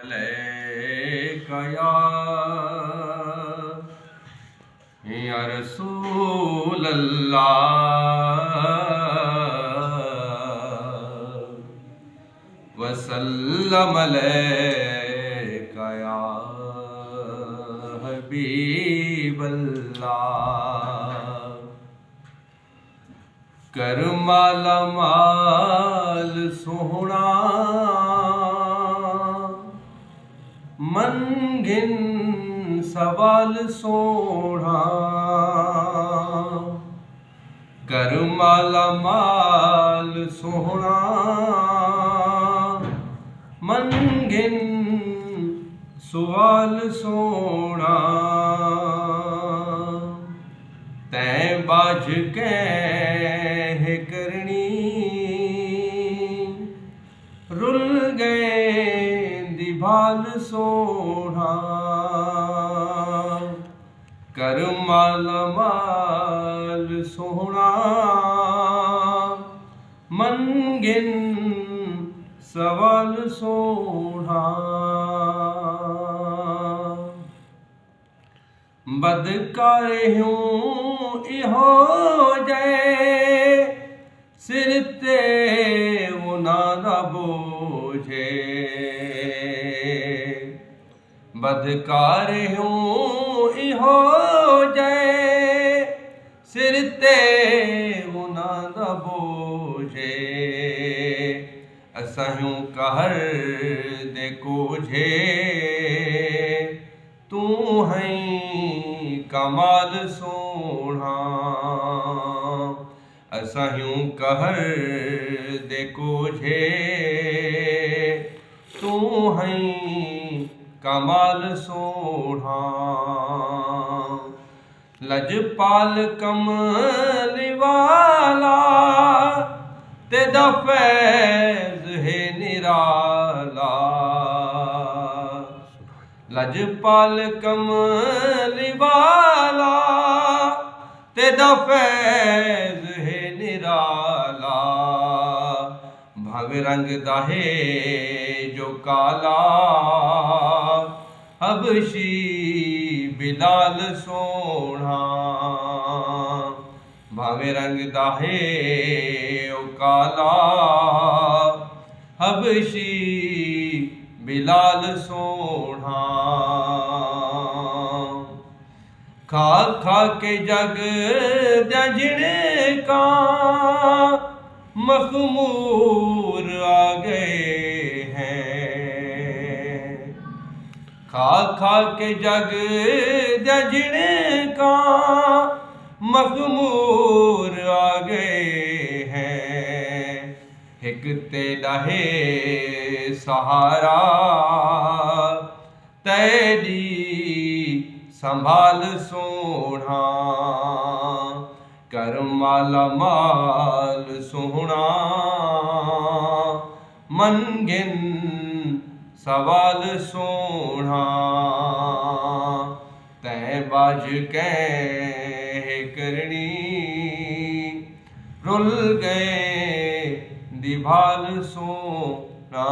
अलैका या रसूल अल्लाह वसल्लम अलैका या हबीब अल्लाह। कर माला माल सोहना मनगिन सवाल सोहना। कर माला माल सोहना मनगिन सवाल सोहना। तैं बाज कह करनी रुल गए दिभाल सोहना। कर माला माल सोहना मनगिन सवाल सोहना। बदकार हूँ इहो जय सिर ते उना बोझे। बदकार हूँ इहो जय सिर ते उना बोझे। असहूं कहर दे कोझे तू हैं कमाल सोहना। असहूं कहर दे कोझे तू हैं कमाल सोहना। लजपाल कमली वाला तेदा फैज़ है निराला। लजपाल कमली वाला तेदा फैज़ है निराला। भावे रंग दाहे जो काला हबशी बिलाल सोहना। भावे रंग दाहे ओ काला हबशी बिलाल सोहना। खा खा के जग जजने का मखमूर आ गए हैं। खा खा के जग जजने का मखमूर आ गए हैं। हिक तेरा है सहारा तेरी संभाल सोहना। कर माला माल सोहना मनगिन सवाल सोहना। तैं बाज कह करनी रुल गए दिभाल सोहना।